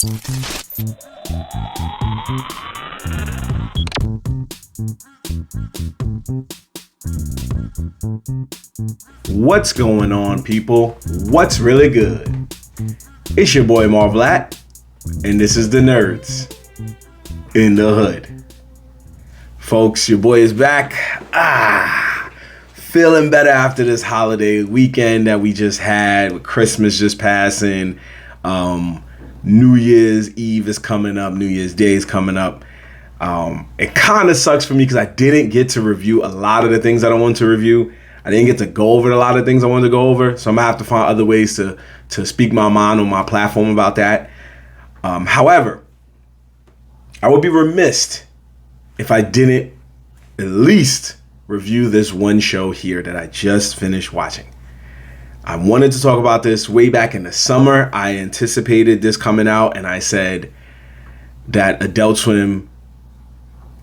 What's going on, people? What's really good? It's your boy Marv, and this is the Nerds in the Hood. Folks, your boy is back. Feeling better after this holiday weekend that we just had, with Christmas just passing. New Year's Eve is coming up. New Year's Day is coming up. It kind of sucks for me because I didn't get to review a lot of the things that I wanted to review. I didn't get to go over a lot of things I wanted to go over, so I'm gonna have to find other ways to speak my mind on my platform about that. However, I would be remiss if I didn't at least review this one show here that I just finished watching. I wanted to talk about this way back in the summer. I anticipated this coming out, and I said that Adult Swim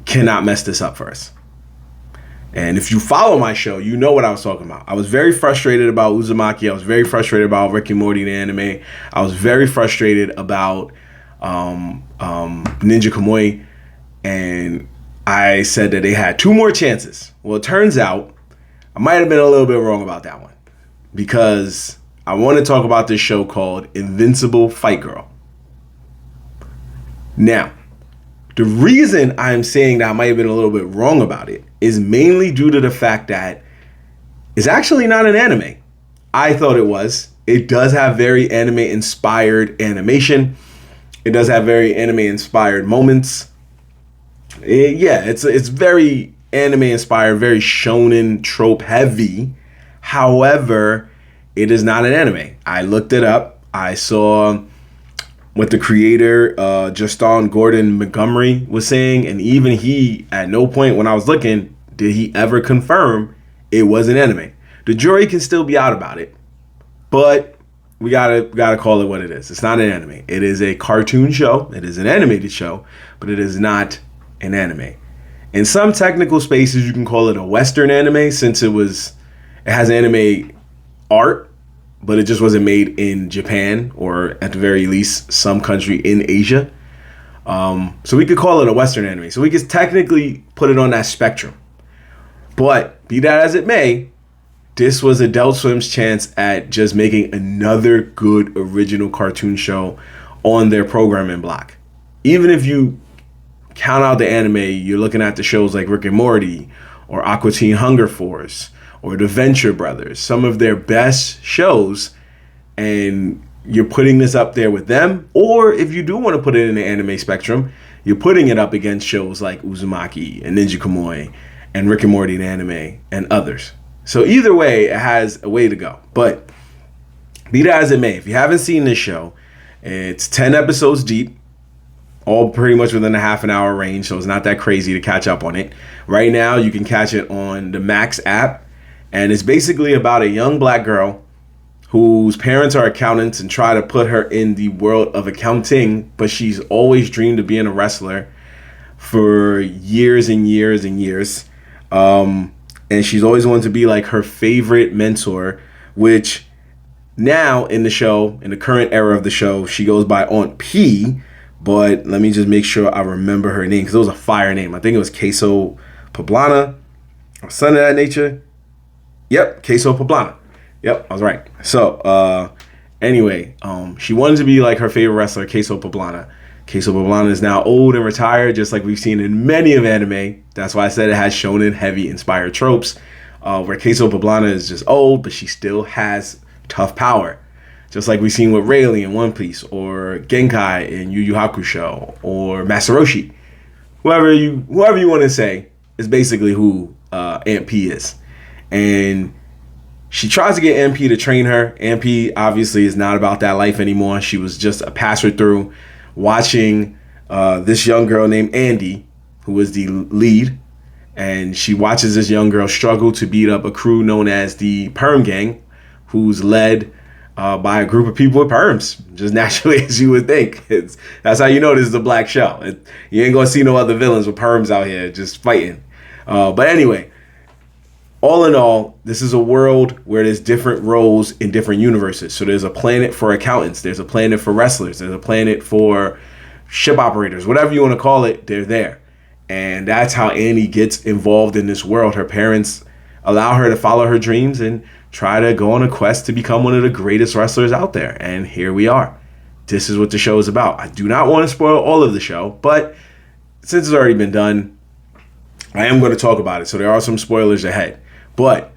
cannot mess this up for us. And if you follow my show, you know what I was talking about. I was very frustrated about Uzumaki. I was very frustrated about Rick and Morty, the anime. I was very frustrated about Ninja Kamui. And I said that they had two more chances. Well, it turns out I might have been a little bit wrong about that one, because I want to talk about this show called Invincible Fight Girl. Now, the reason I'm saying that I might have been a little bit wrong about it is mainly due to the fact that it's actually not an anime. I thought it was. It does have very anime-inspired animation. It does have very anime-inspired moments. It's very anime-inspired, very shonen trope-heavy. However, it is not an anime. I looked it up. I saw what the creator, Justin Gordon Montgomery, was saying, and even he, at no point when I was looking, did he ever confirm it was an anime. The jury can still be out about it, but we gotta call it what it is. It's not an anime. It is a cartoon show. It is an animated show, but it is not an anime. In some technical spaces, you can call it a Western anime, since it has anime art, but it just wasn't made in Japan, or at the very least some country in Asia. So we could call it a Western anime. So we could technically put it on that spectrum. But be that as it may, this was Adult Swim's chance at just making another good original cartoon show on their programming block. Even if you count out the anime, you're looking at the shows like Rick and Morty or Aqua Teen Hunger Force or the Venture Brothers, some of their best shows, and you're putting this up there with them. Or if you do want to put it in the anime spectrum, you're putting it up against shows like Uzumaki and Ninja Kamui and Rick and Morty, the anime, and others. So either way, it has a way to go. But be that as it may, if you haven't seen this show, it's 10 episodes deep, all pretty much within a half an hour range, so it's not that crazy to catch up on it. Right now, you can catch it on the Max app, and it's basically about a young black girl whose parents are accountants and try to put her in the world of accounting, but she's always dreamed of being a wrestler for years and years and years. And she's always wanted to be like her favorite mentor, which now in the show, in the current era of the show, she goes by Aunt P. But let me just make sure I remember her name, because it was a fire name. I think it was Queso Poblana or something of that nature. Yep, Queso Poblana. Yep, I was right. So anyway, she wanted to be like her favorite wrestler, Queso Poblana. Queso Poblana is now old and retired, just like we've seen in many of anime. That's why I said it has shonen heavy inspired tropes, where Queso Poblana is just old, but she still has tough power. Just like we've seen with Rayleigh in One Piece, or Genkai in Yu Yu Hakusho, or Masaroshi. Whoever you want to say is basically who Aunt P is. And she tries to get Aunt P to train her. Aunt P obviously is not about that life anymore. She was just a passer-through, watching this young girl named Andy, who is the lead. And she watches this young girl struggle to beat up a crew known as the Perm Gang, who's led by a group of people with perms, just naturally as you would think. That's how you know this is a black show. You ain't gonna see no other villains with perms out here just fighting. But anyway, all in all, this is a world where there's different roles in different universes. So there's a planet for accountants, there's a planet for wrestlers, there's a planet for ship operators, whatever you want to call it, they're there. And that's how Annie gets involved in this world. Her parents allow her to follow her dreams and try to go on a quest to become one of the greatest wrestlers out there. And here we are. This is what the show is about. I do not want to spoil all of the show, but since it's already been done, I am going to talk about it. So there are some spoilers ahead. But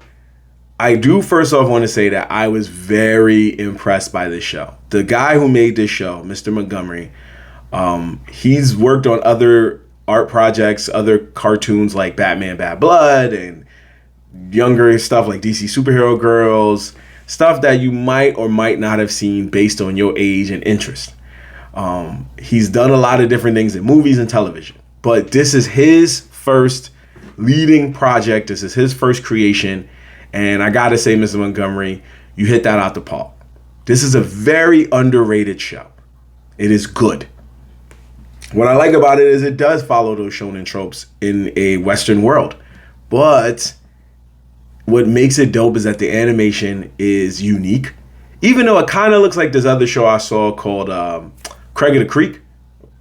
I do first off want to say that I was very impressed by this show. The guy who made this show, Mr. Montgomery, he's worked on other art projects, other cartoons like Batman Bad Blood and younger stuff like DC Superhero Girls, stuff that you might or might not have seen based on your age and interest. He's done a lot of different things in movies and television, but this is his first leading project. This is his first creation. And I got to say, Mr. Montgomery, you hit that out the park. This is a very underrated show. It is good. What I like about it is it does follow those shonen tropes in a Western world. But what makes it dope is that the animation is unique. Even though it kind of looks like this other show I saw called Craig of the Creek.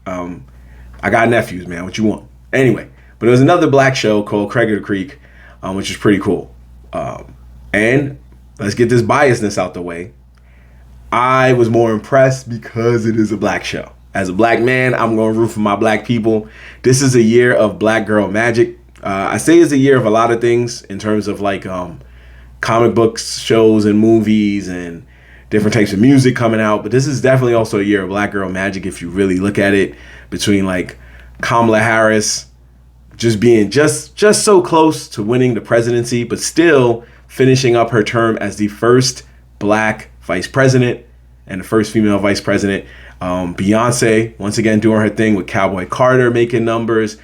I got nephews, man. What you want? Anyway, but there was another black show called Craig of the Creek, which is pretty cool. And let's get this biasness out the way. I was more impressed because it is a black show. As a black man, I'm going to root for my black people. This is a year of black girl magic. I say it's a year of a lot of things in terms of like comic books, shows, and movies, and different types of music coming out. But this is definitely also a year of black girl magic if you really look at it, between like Kamala Harris just being just so close to winning the presidency, but still finishing up her term as the first black vice president and the first female vice president. Beyonce, once again, doing her thing with Cowboy Carter, making numbers.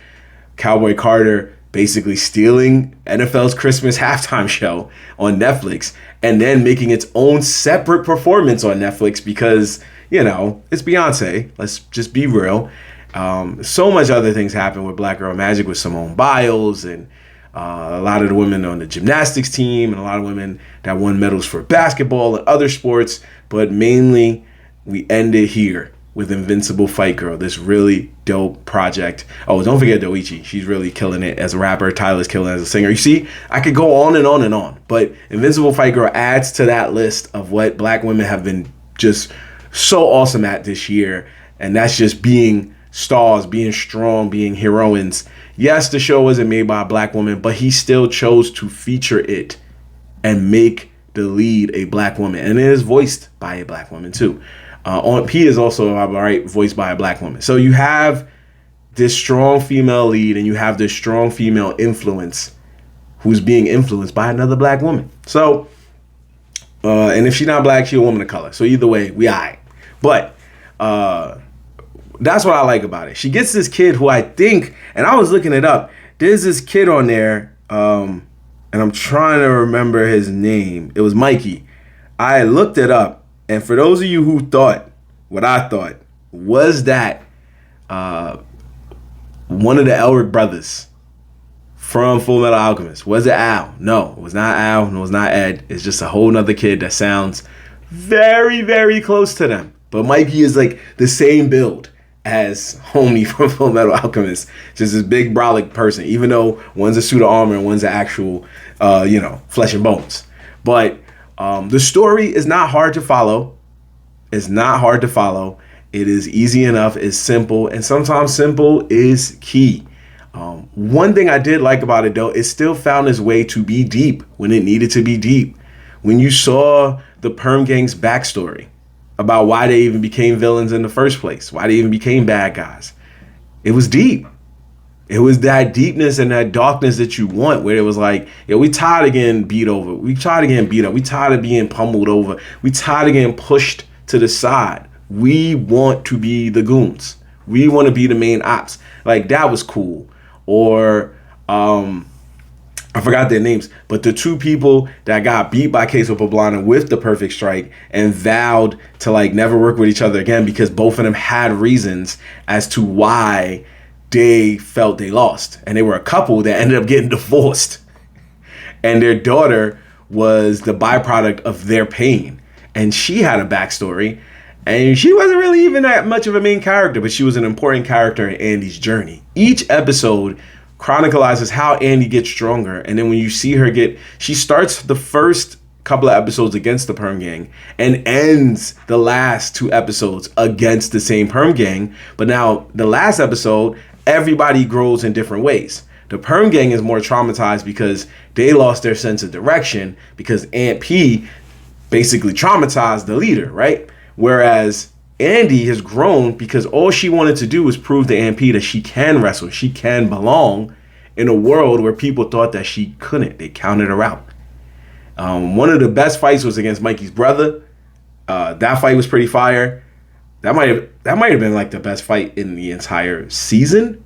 Cowboy Carter basically stealing NFL's Christmas halftime show on Netflix and then making its own separate performance on Netflix because, you know, it's Beyonce. Let's just be real. So much other things happen with Black Girl Magic with Simone Biles and a lot of the women on the gymnastics team and a lot of women that won medals for basketball and other sports. But mainly, we ended here with Invincible Fight Girl, this really dope project. Oh, don't forget Doichi. She's really killing it as a rapper. Tyler's killing it as a singer. You see, I could go on and on and on. But Invincible Fight Girl adds to that list of what black women have been just so awesome at this year. And that's just being stars, being strong, being heroines. Yes, the show wasn't made by a black woman, but he still chose to feature it and make the lead a black woman. And it is voiced by a black woman too. P is also voiced by a black woman. So you have this strong female lead and you have this strong female influence who's being influenced by another black woman. So, and if she's not black, she's a woman of color. So either way, we aight. But that's what I like about it. She gets this kid who I think, and I was looking it up, there's this kid on there, and I'm trying to remember his name. It was Mikey. I looked it up. And for those of you who thought what I thought, was that one of the Elric brothers from Full Metal Alchemist? Was it Al? No, it was not Al. No, it was not Ed. It's just a whole nother kid that sounds very, very close to them. But Mikey is like the same build as homie from Full Metal Alchemist. Just this big brolic person, even though one's a suit of armor and one's an actual, flesh and bones. But the story is not hard to follow. It's not hard to follow. It is easy enough. It's simple. And sometimes simple is key. One thing I did like about it, though, it still found its way to be deep when it needed to be deep. When you saw the Perm Gang's backstory about why they even became villains in the first place, why they even became bad guys, it was deep. It was that deepness and that darkness that you want, where it was like, yeah, we tired of getting beat over. We tired of getting beat up. We tired of being pummeled over. We tired of getting pushed to the side. We want to be the goons. We want to be the main ops. Like, that was cool. Or, I forgot their names, but the two people that got beat by Queso Poblano with the perfect strike and vowed to like never work with each other again because both of them had reasons as to why they felt they lost. And they were a couple that ended up getting divorced. And their daughter was the byproduct of their pain. And she had a backstory. And she wasn't really even that much of a main character, but she was an important character in Andy's journey. Each episode chronicles how Andy gets stronger. And then when you see her she starts the first couple of episodes against the Perm Gang and ends the last 2 episodes against the same Perm Gang. But now the last episode, everybody grows in different ways. The Perm Gang is more traumatized because they lost their sense of direction because Aunt P basically traumatized the leader, right? Whereas Andy has grown because all she wanted to do was prove to Aunt P that she can wrestle, she can belong in a world where people thought that she couldn't. They counted her out. One of the best fights was against Mikey's brother. That fight was pretty fire. That might have been like the best fight in the entire season.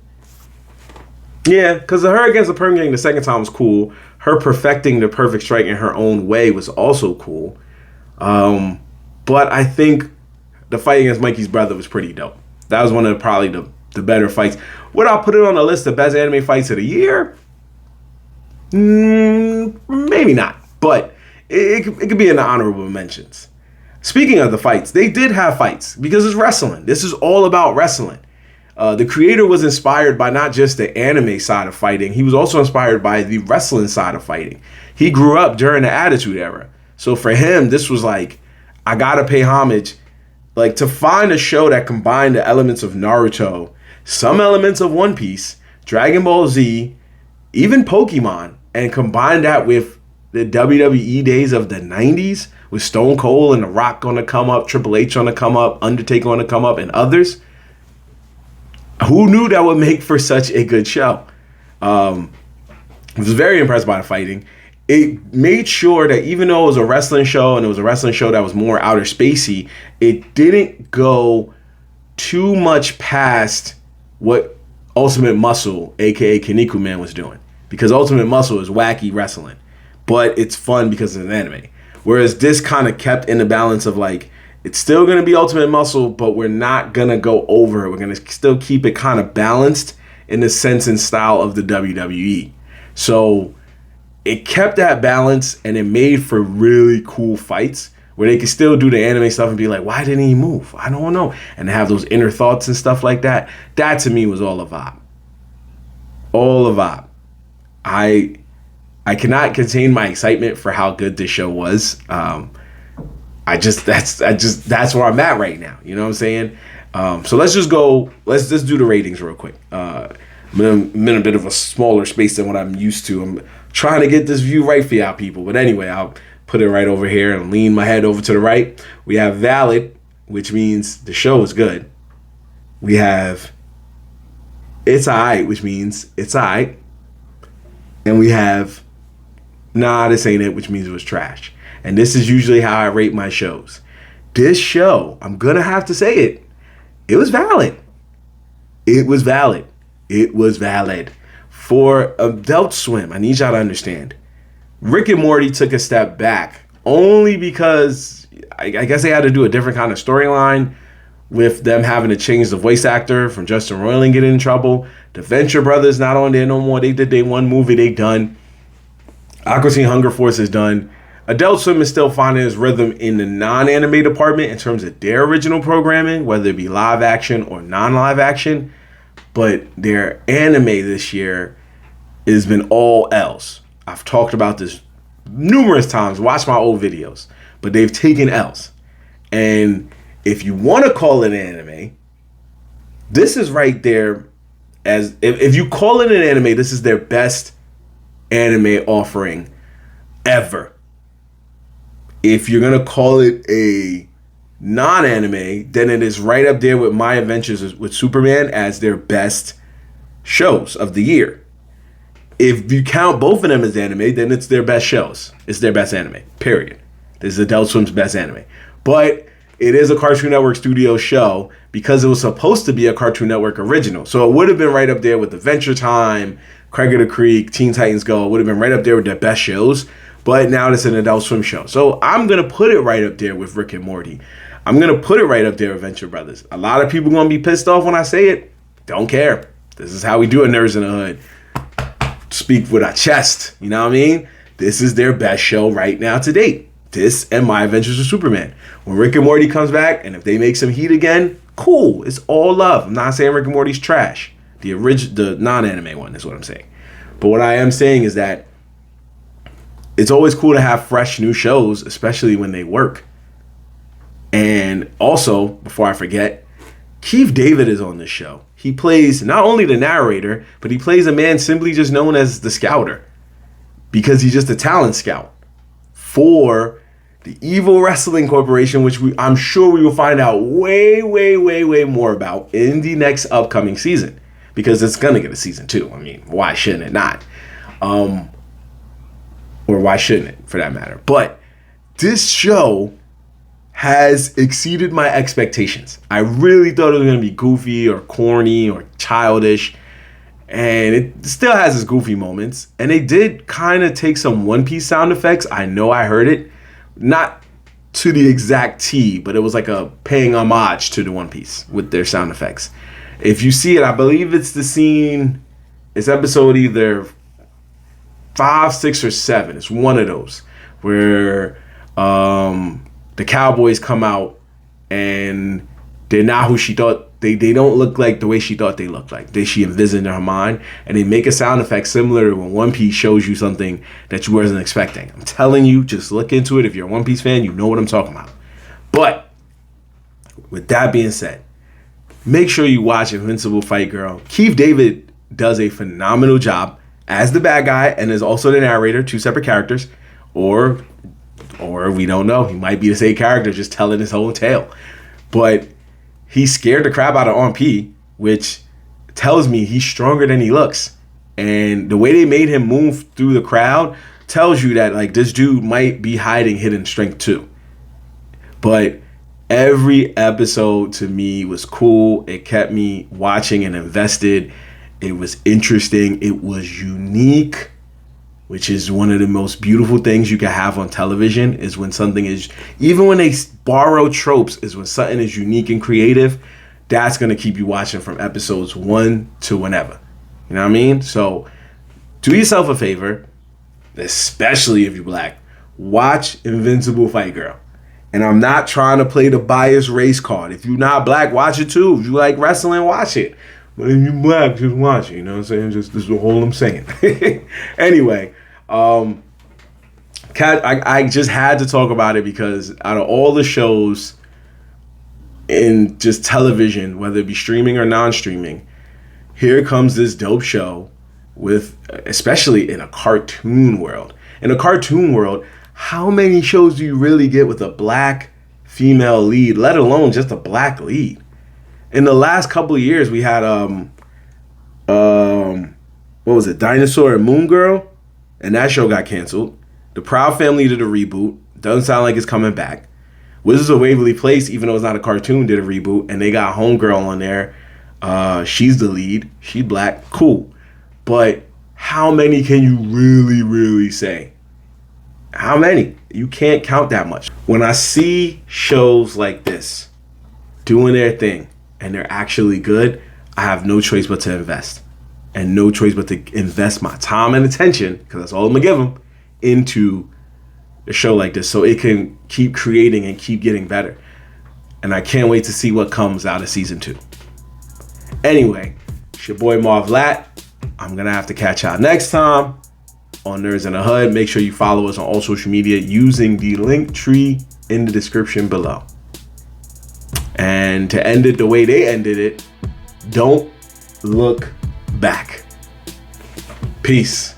Yeah, because her against the Perm Gang the second time was cool. Her perfecting the perfect strike in her own way was also cool. But I think the fight against Mikey's brother was pretty dope. That was one of probably the better fights. Would I put it on the list of best anime fights of the year? Maybe not. But it could be in the honorable mentions. Speaking of the fights, they did have fights because it's wrestling. This is all about wrestling. The creator was inspired by not just the anime side of fighting. He was also inspired by the wrestling side of fighting. He grew up during the Attitude Era. So for him, this was like, I gotta pay homage. Like, to find a show that combined the elements of Naruto, some elements of One Piece, Dragon Ball Z, even Pokemon, and combine that with the WWE days of the 90s with Stone Cold and The Rock on the come up, Triple H on the come up, Undertaker on the come up, and others. Who knew that would make for such a good show? I was very impressed by the fighting. It made sure that even though it was a wrestling show and it was a wrestling show that was more outer spacey, it didn't go too much past what Ultimate Muscle, aka Kinnikuman, Man, was doing. Because Ultimate Muscle is wacky wrestling, but it's fun because it's an anime. Whereas this kind of kept in the balance of like, it's still going to be Ultimate Muscle, but we're not going to go over it. We're going to still keep it kind of balanced in the sense and style of the WWE. So it kept that balance and it made for really cool fights where they could still do the anime stuff and be like, why didn't he move? I don't know. And have those inner thoughts and stuff like that. That to me was all a vibe. All a vibe. I cannot contain my excitement for how good this show was. That's where I'm at right now. You know what I'm saying? So let's just do the ratings real quick. I'm in a bit of a smaller space than what I'm used to. I'm trying to get this view right for y'all people. But anyway, I'll put it right over here and lean my head over to the right. We have valid, which means the show is good. We have it's alright, which means it's alright. And we have nah, this ain't it, which means it was trash. And this is usually how I rate my shows. This show, I'm going to have to say it. It was valid. It was valid. It was valid. For Adult Swim, I need y'all to understand. Rick and Morty took a step back only because I guess they had to do a different kind of storyline with them having to change the voice actor from Justin Roiland getting in trouble. The Venture Brothers not on there no more. They did their one movie. They done. Aqua Teen Hunger Force is done. Adult Swim is still finding its rhythm in the non-anime department in terms of their original programming, whether it be live action or non-live action. But their anime this year has been all else. I've talked about this numerous times. Watch my old videos. But they've taken else. And if you want to call it anime, this is right there. As if you call it an anime, this is their best anime offering ever. If you're going to call it a non-anime, then it is right up there with My Adventures with Superman as their best shows of the year. If you count both of them as anime, then it's their best shows. It's their best anime, period. This is Adult Swim's best anime. But it is a Cartoon Network studio show because it was supposed to be a Cartoon Network original. So it would have been right up there with Adventure Time, Craig of the Creek, Teen Titans Go. It would have been right up there with their best shows. But now it's an Adult Swim show. So I'm going to put it right up there with Rick and Morty. I'm going to put it right up there with Venture Brothers. A lot of people going to be pissed off when I say it. Don't care. This is how we do it, Nerds in the Hood. Speak with our chest. You know what I mean? this is their best show right now to date. This and My Adventures with Superman. When Rick and Morty comes back, and if they make some heat again, cool. It's all love. I'm not saying Rick and Morty's trash. The non-anime one is what I'm saying. But what I am saying is that it's always cool to have fresh new shows, especially when they work. And also, before I forget, Keith David is on this show. He plays not only the narrator, but he plays a man simply just known as the Scouter, because he's just a talent scout for the Evil Wrestling Corporation, which I'm sure we will find out way more about in the next upcoming season, because it's gonna get a season 2. I mean, why shouldn't it not? Or why shouldn't it, for that matter? But this show has exceeded my expectations. I really thought it was going to be goofy or corny or childish, and it still has its goofy moments. And they did kind of take some One Piece sound effects. I know I heard it, not to the exact T, but it was like a paying homage to the One Piece with their sound effects. If you see it, I believe it's the scene, it's episode either 5, 6, or 7. It's one of those where the Cowboys come out and they're not who she thought. They don't look like the way she thought they looked like. She envisioned in her mind, and they make a sound effect similar to when One Piece shows you something that you wasn't expecting. I'm telling you, just look into it. If you're a One Piece fan, you know what I'm talking about. But with that being said, make sure you watch Invincible Fight Girl. Keith David does a phenomenal job as the bad guy and is also the narrator, 2 separate characters, or we don't know. He might be the same character just telling his whole tale. But he scared the crap out of On-P, which tells me he's stronger than he looks. And the way they made him move through the crowd tells you that like this dude might be hiding hidden strength too. But every episode to me was cool. It kept me watching and invested. It was interesting. It was unique, which is one of the most beautiful things you can have on television, is when something is, even when they borrow tropes, is when something is unique and creative. That's going to keep you watching from episodes 1 to whenever. You know what I mean? So do yourself a favor, especially if you're black, watch Invincible Fight Girl. And I'm not trying to play the biased race card. If you're not black, watch it too. If you like wrestling, watch it. But if you're black, just watch it. You know what I'm saying? Just this is all I'm saying. Anyway, I just had to talk about it because out of all the shows in just television, whether it be streaming or non-streaming, here comes this dope show with, especially in a cartoon world. In a cartoon world, how many shows do you really get with a black female lead, let alone just a black lead? In the last couple of years, we had what was it, Dinosaur and Moon Girl, and that show got canceled. The Proud Family did a reboot. Doesn't sound like it's coming back. Wizards of Waverly Place, even though it's not a cartoon, did a reboot, and they got Homegirl on there. She's the lead. She's black. Cool. But how many can you really say? How many? You can't count that much. When I see shows like this doing their thing and they're actually good, I have no choice but to invest. And no choice but to invest my time and attention, because that's all I'm going to give them, into a show like this so it can keep creating and keep getting better. And I can't wait to see what comes out of season 2. Anyway, it's your boy Marv Lat. I'm going to have to catch y'all next time on Nerds in the Hood. Make sure you follow us on all social media using the link tree in the description below. And to end it the way they ended it, don't look back. Peace.